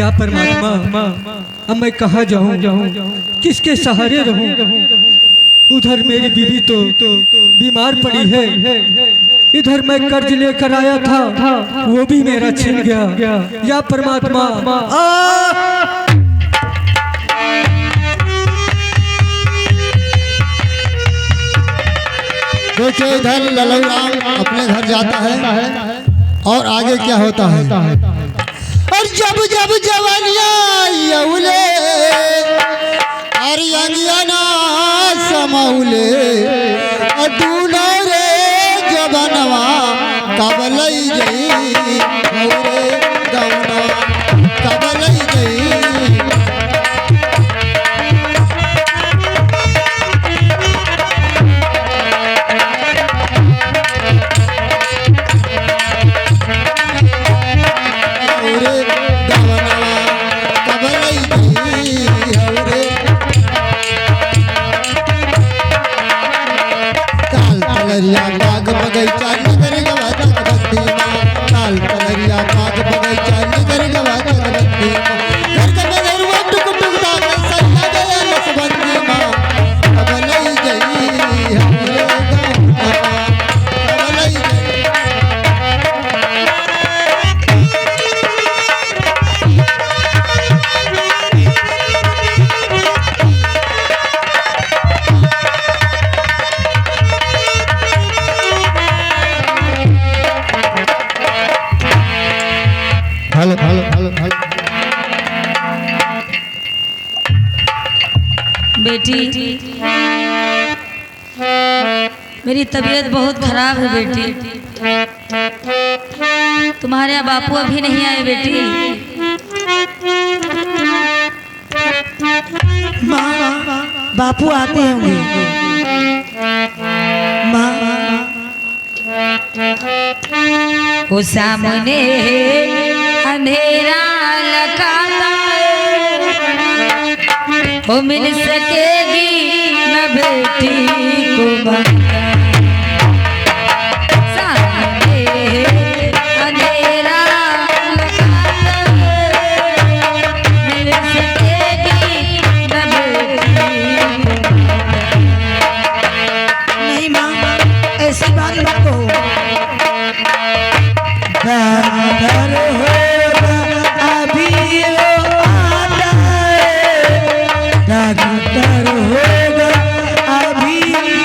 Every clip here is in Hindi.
या परमात्मा, अब मैं कहाँ जाऊँ, किसके सहारे रहूँ। उधर मेरी बीवी तो बीमार पड़ी है, इधर मैं कर्ज लेकर आया था वो भी मेरा छिन गया। या परमात्मा देखिए इधर लल्लू राम अपने घर जाता है और आगे क्या होता है। और जब जब जवानिया उले और यंगियाना समौले और दूना रे जबनवा कबलई गई रे गौना कबलई गई। बाग बगैचा निगर गवा जगबंदी माँ, काल कलरिया बाग बगैचा निगर गवा जगबंदी माँ, घर के बगरुआ टुक टुक दाग सल्ला गया नसबंदी माँ, कबलई गई हमरे गाँव कबलई गई। हेलो हेलो हेलो हेलो बेटी, मेरी तबीयत बहुत खराब है बेटी। तुम्हारे यहाँ बापू अभी नहीं आए बेटी। माँ, बापू आते होंगे। माँ, वो सामने अंधेरा लगाता वो मिल सकेगी न बेटी को ममता। सामने अंधेरा लगाता मिल सकेगी न बेटी को ममता। नहीं माँ, ऐसी बात मत कहो। दादर होगा अभी वो आता है, दादर होगा अभी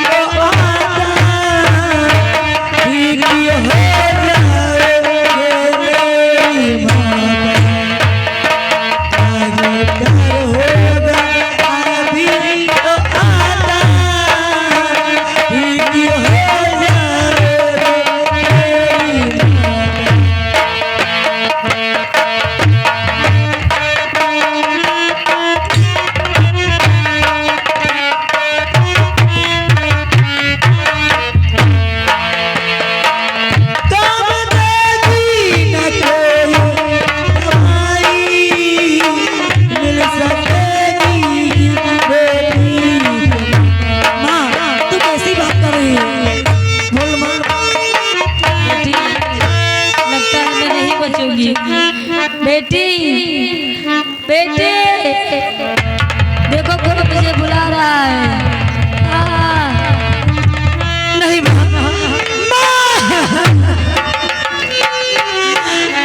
वो आता है, ठीक हो जाएगी मेरी माता। दादर होगा अभी वो आता है, ठीक हो जाएगी मेरी माता। बेटी, बेटी, देखो कोई मुझे बुला रहा है। नहीं माँ,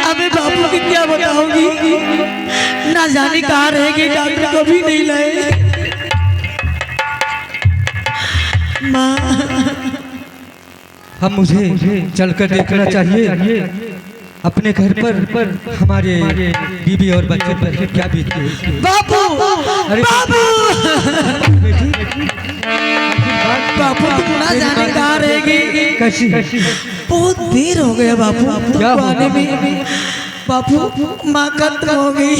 अबे बापू की क्या बताऊंगी, ना जाने कहाँ रहेगी, डॉक्टर को भी नहीं लाए। माँ, हम मुझे चलकर देखना चाहिए अपने घर पर हमारे बीबी और बच्चे पर क्या बीतती है। बापू, अरे बापू, बापू तुम ना जाने कहाँ रहेगी। कैसी बहुत देर हो गया बापू क्या तुमको आने में। बापू माँ खत्म हो गई।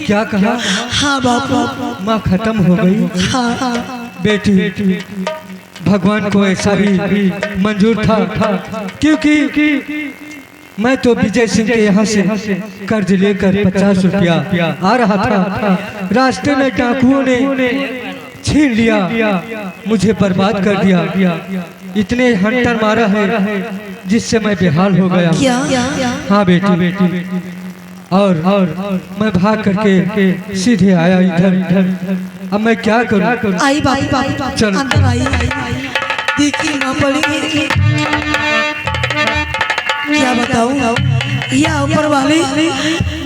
क्या कहा? हाँ बापू, माँ खत्म हो गई। हाँ बेटी, भगवान को ऐसा ही मंजूर था क्योंकि मैं तो विजय सिंह के यहाँ से कर्ज लेकर 50 रुपया आ रहा था। रास्ते में डाकुओं ने छीन लिया, मुझे बर्बाद कर दिया। इतने हंटर मारा है जिससे मैं बेहाल हो गया। क्या? हाँ बेटी, और मैं भाग करके सीधे आया इधर। अब मैं क्या करूं? आई बाबू चल। अंदर आई देखी ना पड़ेगी। क्या बताऊं, या ऊपर वाले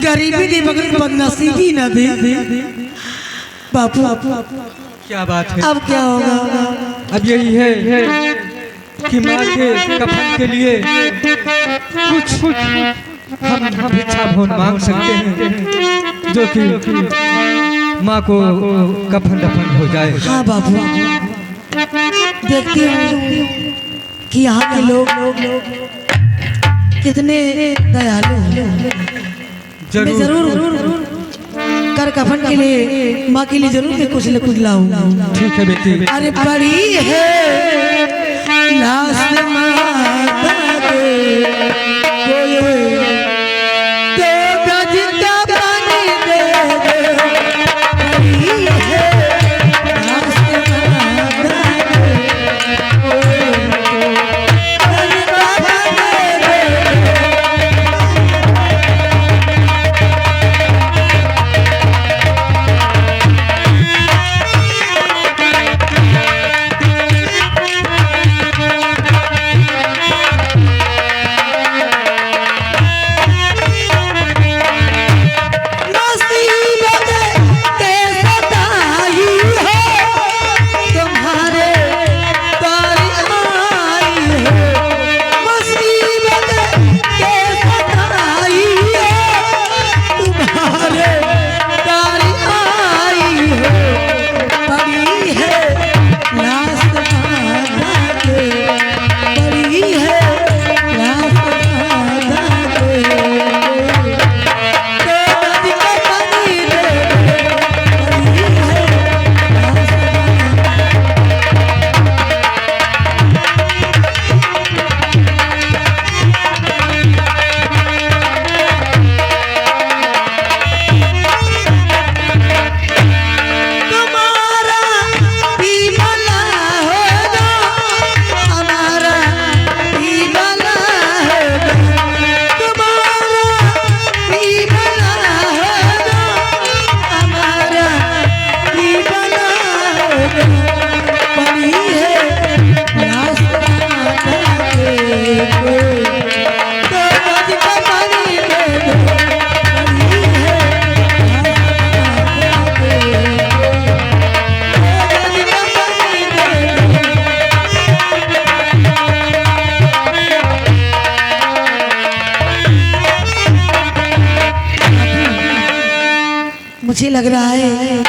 गरीबी दे मगर बदनसीबी ना दे। बापू क्या बात है? अब क्या होगा? अब यही है कि माँ के कफन के लिए कुछ हम भिक्षा भोज मांग सकते हैं, जो कि माँ को कफन दफन हो जाए। हाँ बाबू, देखती हूँ कि यहाँ के लोग कितने दयालु हैं। मैं जरूर कर कफन के लिए माँ के लिए जरूर मैं कुछ न कुछ लाऊं। ठीक है बेटी। अरे बड़ी है लाश माता के, कोई दो गज का पानी दे दे। बड़ी है लाश माता के, कोई दो गज का पानी दे दे। मुझे लग रहा है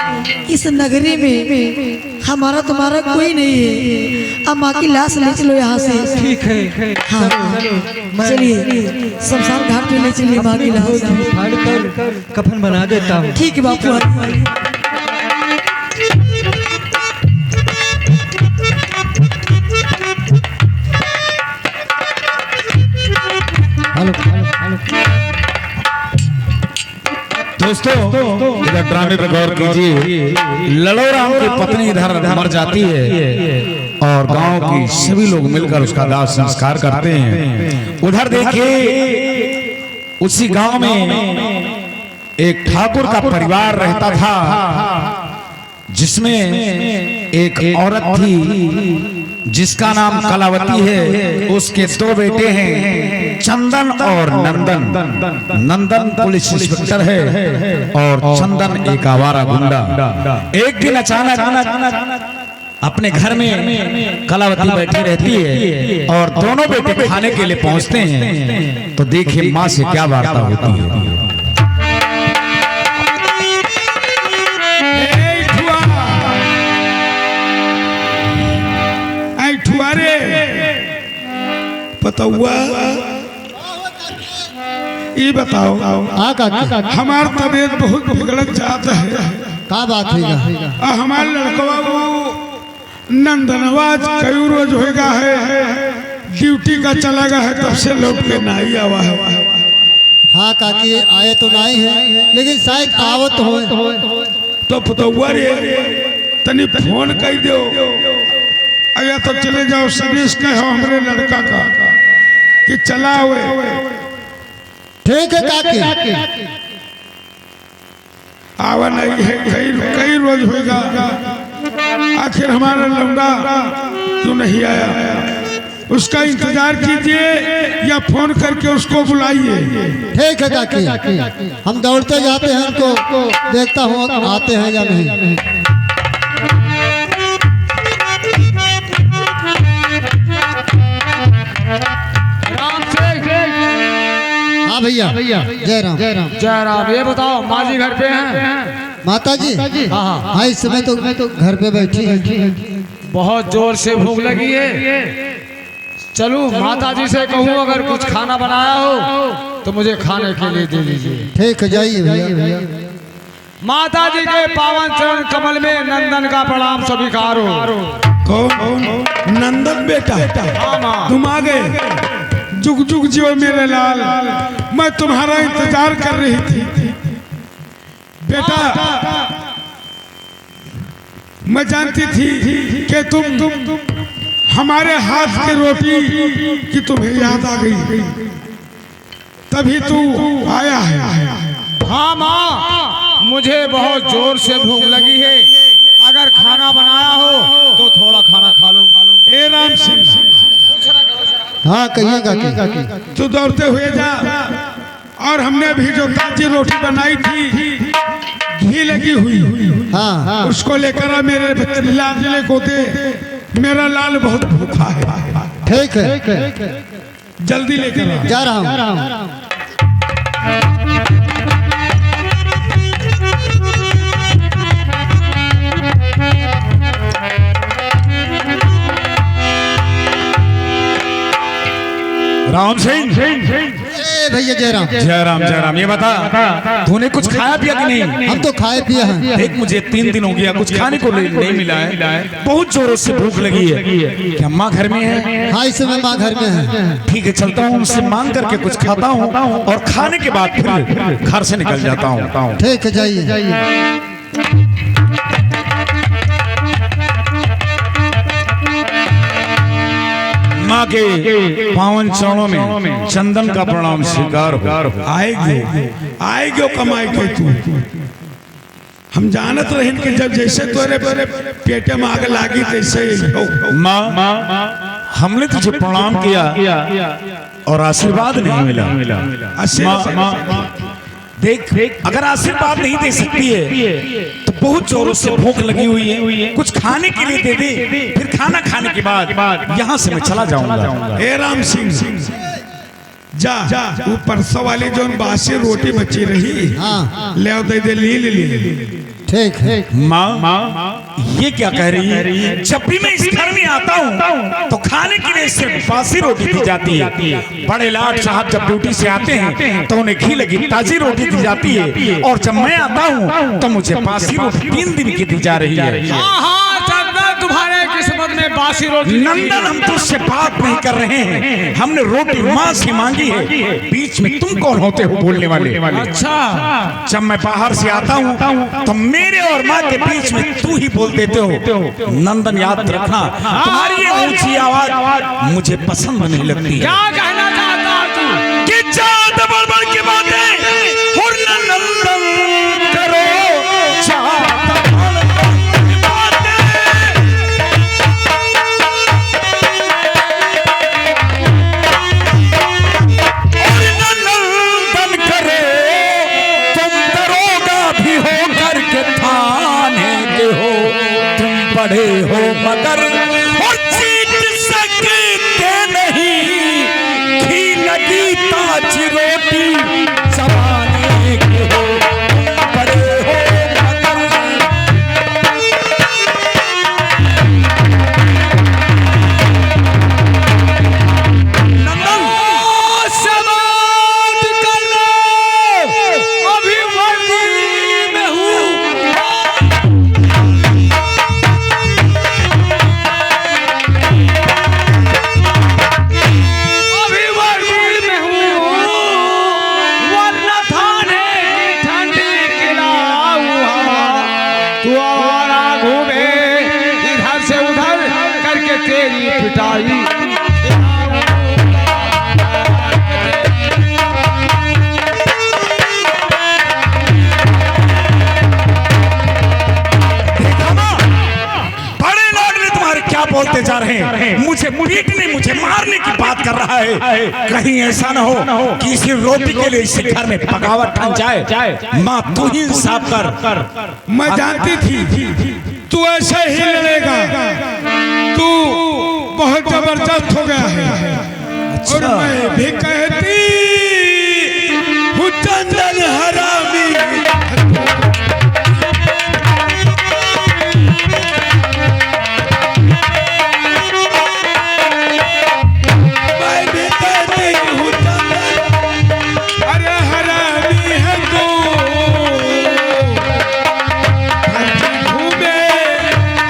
इस नगरी में हमारा तुम्हारा कोई नहीं है। अब माँ की लाश ले चलो यहाँ से। ठीक है। हाँ चलिए शमशान घाट पे ले चलिए माँ की लाश। फाड़ कर कफन बना देता हूँ। ठीक है बापू। दोस्तों इधर ड्रामे पर गौर कीजिए। लड़ोराम की पत्नी इधर मर जाती है और गांव की सभी लोग मिलकर उसका दाह संस्कार करते हैं। उधर देखिए उसी गांव में एक ठाकुर का परिवार रहता था, जिसमें एक औरत थी जिसका नाम कलावती है। उसके दो बेटे हैं, चंदन और नंदन। नंदन पुलिस इंस्पेक्टर है और चंदन एक आवारा गुंडा। एक दिन अचानक अपने घर में कलावती बैठी रहती है और दोनों बेटे खाने के लिए पहुंचते हैं। तो देखिए माँ से क्या वार्ता होती है। पतौआ ये बताओ, हमार तबीयत बहुत बिगड़त जाता है। का बात है? हमार लड़कवा वो नंदनवाज कई रोज होगा है, ड्यूटी का चला गया है, तब से लौट के नहीं आवा है। हाँ काकी आए तो नहीं है, लेकिन शायद आवत हो। तो पतौआ रे तनी फोन कर दो, अगर तो चले जाओ सर्विस का हो हमरे लड़का का कि चला हुए। ठीक है काकी। आवा नहीं है, कई रोज होगा। आखिर हमारा लौंडा क्यों नहीं आया? उसका इंतजार कीजिए या फोन करके उसको बुलाइए। ठीक है काकी, हम दौड़ते जाते हैं, उनको देखता हूँ आते हैं या नहीं। हाँ भैया, जय राम। जय राम। ये बताओ माँ जी घर पे हैं? माता जी हाँ इस समय तो घर पे बैठी है। बहुत जोर से भूख लगी है। चलो माता जी से कहूँ अगर कुछ खाना बनाया हो तो मुझे खाने के लिए दे दीजिए। ठीक है, जाइए भैया। माता जी के पावन चरण कमल में नंदन का प्रणाम स्वीकार हो। कौन? नंदन बेटा? तुम आ गए। जुग जुग जियो मेरे लाल, मैं तुम्हारा इंतजार कर रही थी। बेटा मैं जानती थी कि तुम हमारे हाथ की रोटी की तुम्हें याद आ गई, तभी तू आया है। हाँ माँ, मुझे बहुत जोर से भूख लगी है। अगर खाना बनाया हो तो थोड़ा खाना खा लो। ए राम सिंह, हाँ कहिए काकी। तू दौड़ते हुए जा, और हमने अभी जो ताजी रोटी बनाई थी घी लगी हुई, हाँ उसको लेकर आ मेरे लाडले को दे। मेरा लाल बहुत भूखा है। ठीक है, जल्दी लेकर आ। जा रहा हूँ। राम सिंह। भैया जय राम। जय राम जय राम। ये बता तूने कुछ खाया पिया कि नहीं? हम तो खाए पिए हैं। देख मुझे 3 दिन हो गया कुछ खाने को नहीं मिला है। बहुत जोरों से भूख लगी है। क्या माँ घर में है? हाँ इस समय माँ घर में है। ठीक है, चलता हूँ उनसे मांग करके कुछ खाता हूँ और खाने के बाद फिर घर से निकल जाता हूँ। ठीक है, जाइए। माँ के पावन चरणों में चंदन का प्रणाम स्वीकार हो। आएगो कमाई के तू। हम जानत रहे कि जब जैसे तोरे पेटे में आग लागी तैसे माँ हमने तुझे प्रणाम किया और आशीर्वाद नहीं मिला। देख अगर आशीर्वाद नहीं दे सकती है तो बहुत जोरों से भूख लगी हुई है, कुछ खाने के लिए दे दे। फिर खाना खाने के बाद यहाँ से मैं चला जाऊंगा। ए राम सिंह, जा वो परसों वाली जो बासी रोटी बची रही, हाँ ले दे ले। ठीक है। माँ ये क्या कह रही है? जब भी मैं इस घर में आता हूँ तो खाने के लिए सिर्फ बासी रोटी दी जाती है। बड़े लाट साहब जब ड्यूटी से आते हैं तो उन्हें घी लगी ताजी रोटी दी जाती है, और जब मैं आता हूँ तो मुझे बासी रोटी 3 दिन की दी जा रही है। तुम्हारे किस्मत में बासी रोटी। नंदन हम तुझसे बात नहीं कर रहे हैं, हमने रोटी माँ से मांगी है। बीच में तुम कौन होते हो बोलने वाले? अच्छा, जब मैं बाहर से आता हूँ तो मेरे और माँ के बीच में तू ही बोल देते हो। नंदन याद रखना, तुम्हारी ये ऊंची आवाज मुझे पसंद नहीं लगती। क्या कहना चाहता तू? कि ज्यादा बड़बड़ की बातें और नंदन करो बड़े हो मगर और जीत सकते नहीं। घी लगी ताजी रोटी जमाने के हो, बड़े हो मगर। नंदन समाप्त कर लो, अभी वर्दी में हूँ। तेरी पिटाई बोलते जा रहे हैं? मुझे पीटने, मुझे मारने की बात कर रहा है। कहीं ऐसा ना हो कि इसी रोटी के लिए इसी घर में बगावत ठन जाए। माँ तू ही इंसाफ कर। मैं जानती थी तू ऐसे ही लड़ेगा। तू बहुत जबरदस्त हो गया है। और मैं भी कहती हूँ चंदन हरामी। मैं भी कहती हूँ चंदन, अरे हरामी है तू। घूमे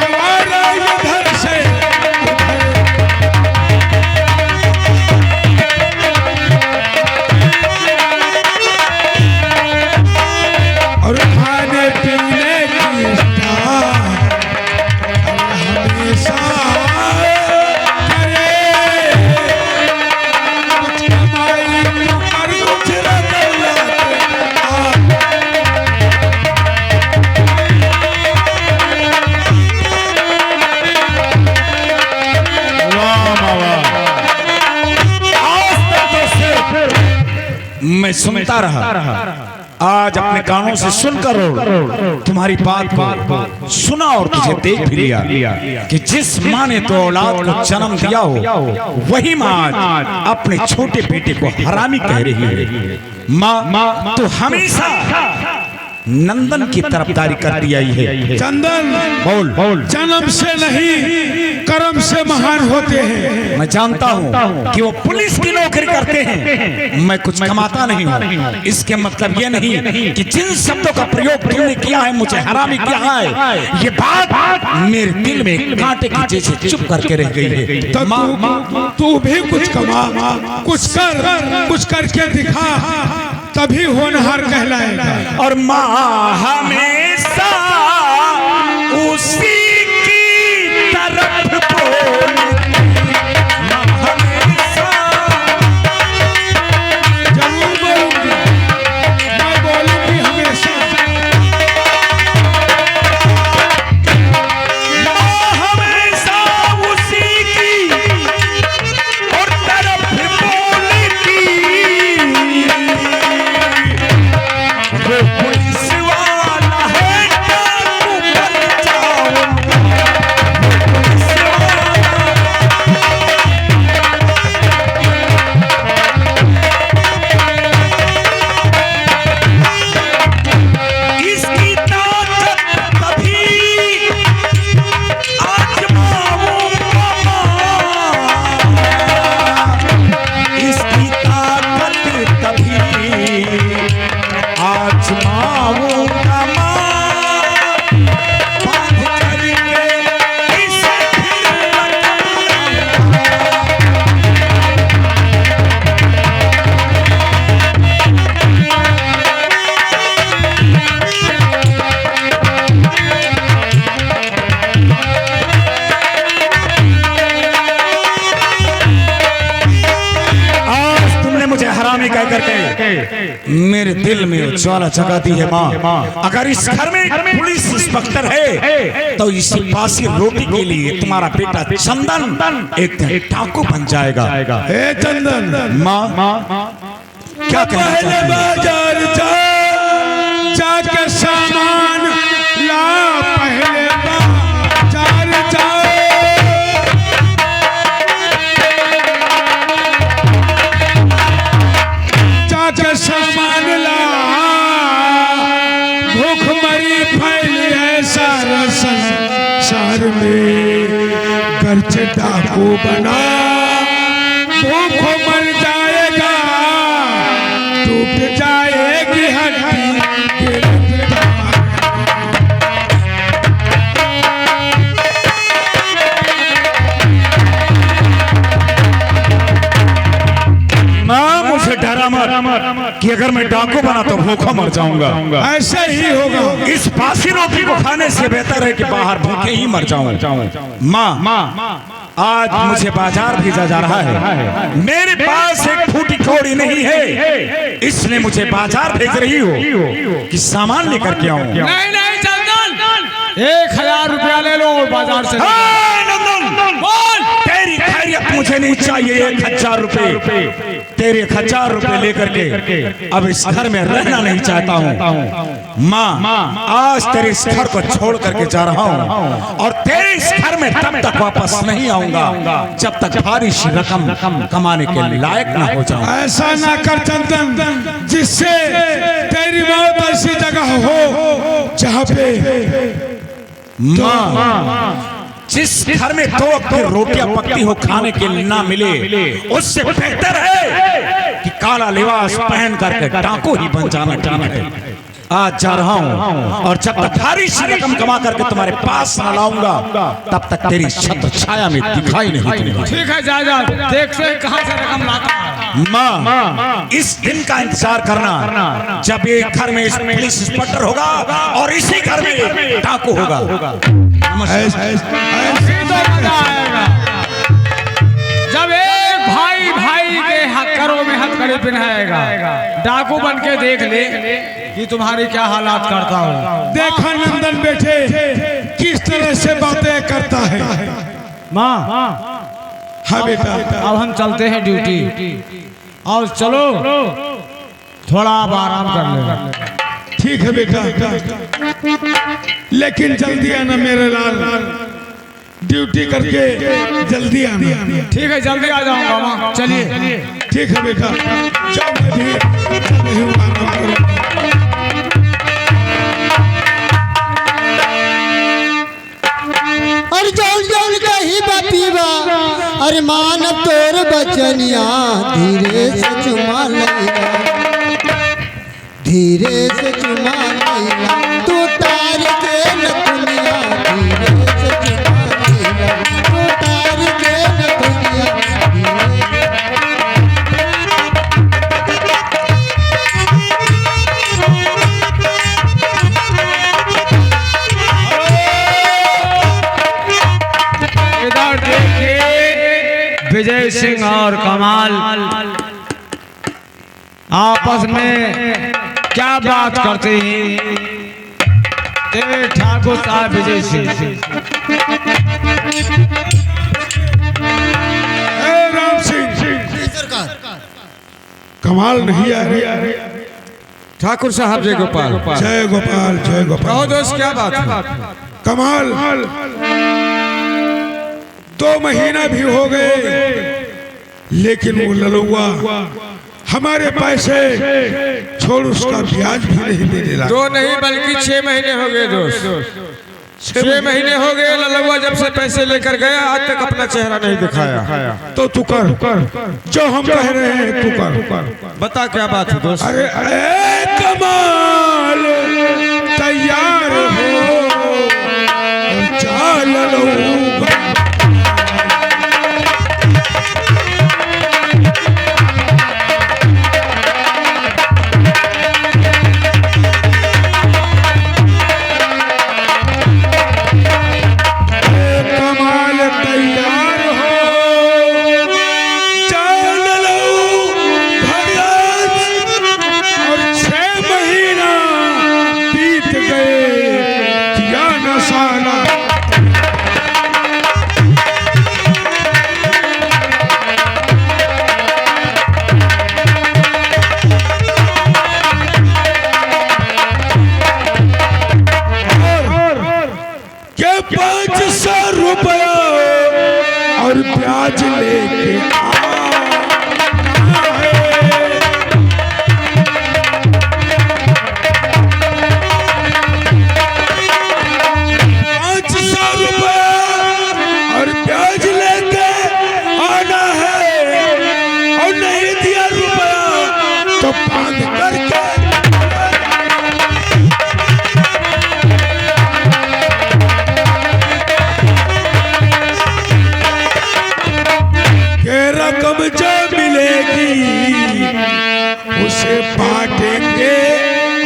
हमारा इधर से और खाने पीने की स्टार हमेशा करे। कुछ कमाई और कुछ मैं सुनता रहा, आज अपने कानों से सुनकर तुम्हारी बात को सुना और तुझे देख भी लिया कि जिस माँ ने तो औलाद को जन्म दिया हो वही माँ आज अपने छोटे बेटे को हरामी कह रही है। माँ तो हमेशा नंदन की तरफदारी करती आई है। चंदन बोल। जन्म से नहीं कर्म से महान होते हैं। मैं जानता हूँ कि वो पुलिस की नौकरी करते हैं, मैं कुछ कमाता नहीं हूँ। इसके मतलब ये नहीं कि जिन शब्दों का प्रयोग तुमने किया है, मुझे हरामी किया है, ये बात मेरे दिल में कांटे की जैसे चुप करके रह गई है। तो तू भी कुछ कमा, कुछ करके दिखा, तभी होनहार कहलाएगा। और माँ हमेशा उसी की तरफ बोलती, माँ हमेशा जरूर बोलूंगी, मैं बोलूंगी हमेशा। माँ हमेशा उसी की और तरफ बोलती। वो पुलिस वाला है डाकू बन जाऊं, पुलिस वाला। इसकी ताकत तभी आजमाऊंगा, इसकी ताकत तभी आजमाऊंगा। बांध करके इसे फिर लटकाऊंगा। आज तुमने मुझे हरामी कह करके मेरे दिल में ज्वाला जगाती है। माँ अगर इस घर में पुलिस इंस्पेक्टर है तो इसी बासी रोटी के लिए तुम्हारा बेटा चंदन एक दिन डाकू बन जाएगा। हे चंदन, माँ क्या कहना पहले चाहती है? बाजार जाके सामान ला, पहले बाजार जाके सामान ला। भूखमरी फैली है सारा संसार में, घर से डाकू बना भूख मर जाएगा, टूट जाएगी हड्डी। माँ मुझे डरा मत कि अगर मैं डाकू बना तो भूखा मर जाऊंगा। ऐसा ही होगा। इस बासी रोटी को खाने से बेहतर है कि बाहर भूखे ही मर जाऊं। माँ आज मुझे बाजार भेजा जा रहा है, मेरे पास एक फूटी कौड़ी नहीं है, इसलिए मुझे बाजार भेज रही हो कि सामान लेकर के आऊं। नहीं चंदन, 1000 रुपया ले लो और बाजार से नंदन बोल तेरी खैरियत मुझे नहीं चाहिए। 1000 रुपए तेरे 1000 रुपए लेकर के अब इस घर में रहना नहीं चाहता हूँ। माँ आज तेरे इस घर को छोड़ करके जा रहा हूँ और तेरे इस घर में तब तक वापस नहीं आऊंगा जब तक भारी सी रकम कमाने के लायक ना हो जाऊं। ऐसा ना कर चंदन, जिससे तेरी मौत ऐसी जगह हो जहाँ पे माँ जिस घर में 2 वक्त की रोटियां पकती हो खाने के लिए ना मिले, उससे बेहतर है कि काला लिबास पहन करके डाकू ही बन जाना है। आज जा रहा हूँ और जब तक भारी सी रकम कमा करके तुम्हारे पास न लाऊंगा तब तक तेरी छत्र छाया में दिखाई नहीं दूंगा। ठीक है जा देखते हैं कहाँ से रकम लाता है। माँ इस दिन का इंतजार करना जब एक घर में पुलिस इंस्पेक्टर होगा और इसी घर में डाकू होगा। ऐसे तो मजा आएगा जब एक भाई भाई के हथकड़ों में हथकड़ी पहनाएगा। डाकू बन के देख ले कि तुम्हारी क्या हालात करता हूँ। देखा नंदन बेटे किस तरह से बातें करता है। माँ हाँ बेटा, अब हम चलते हैं ड्यूटी और चलो थोड़ा आप आराम कर ले। ठीक है बेटा, लेकिन जल्दी आना मेरे लाल, ड्यूटी करके जल्दी आना। ठीक है जल्दी आ जाऊंगा माँ। चलिए ठीक है बेटा, जाओ मैं भी नहीं आना करूँ। अरे जौन जौन कही बतीबा अरे मान तोर बचनिया धीरे से चुमा लैला, धीरे से चुमा लैला तू तार के नथुनिया, धीरे से चुमा लैला तू तार के नथुनिया। इधर देखिए विजय सिंह और कमाल आपस में क्या बात करते हैं। ये ठाकुर साहब विजय सिंह राम सिंह कमाल नहीं आ रही। ठाकुर साहब जय गोपाल। जय गोपाल जय गोपाल। कहो दोस्त क्या बात है। कमाल 2 महीना भी हो गए लेकिन वो ललुआ हमारे पैसे छोड़ उसका ब्याज भी नहीं देने लगा। 2 नहीं बल्कि 6 महीने हो गए दोस्त। 6 महीने हो गए ललुआ जब से पैसे लेकर गया आज तक अपना चेहरा नहीं दिखाया। तो तू कर जो हम कह रहे हैं, तू कर। बता क्या बात है दोस्त। अरे कमाल तैयार हो चल ललुआ। और ब्याज लेके और ब्याज लेके आना है और नहीं दिया रुपया तो बांध करके रकम जो मिलेगी उसे बांटेंगे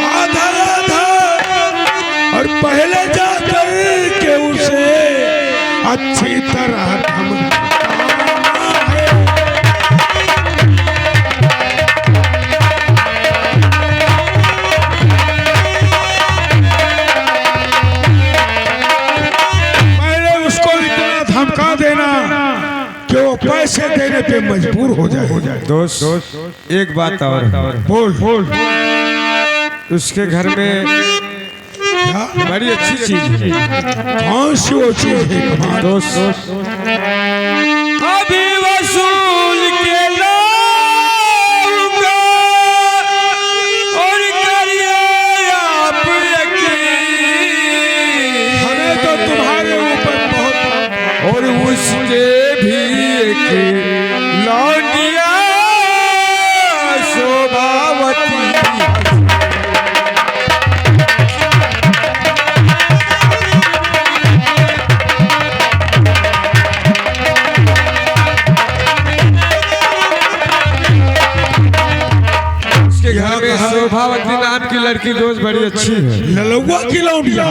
आधा आधा और पहले जाकर के उसे अच्छी तरह पहले उसको इतना धमका देना कि वो पैसे देने पे मजबूर हो जाए। दोस्त एक बात और बोल उसके घर में क्या? बड़ी अच्छी चीज है। कौन सी वो चीज है? दोस्त अभी वसूल के लाऊंगा और करिए आप यकीन। हमें तो तुम्हारे ऊपर बहुत और उसके भी एक लौंडिया शोभावती। उसके घर में शोभावती नाम की लड़की दोस्त बड़ी अच्छी है। ललौआ की लौंडिया।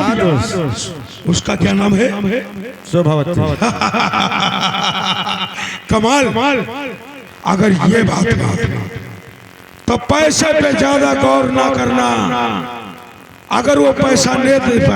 उसका क्या नाम है? शोभावती। कमाल। अगर ये बात तो पैसे पे ज्यादा गौर ना करना। अगर वो पैसा नहीं दे पाए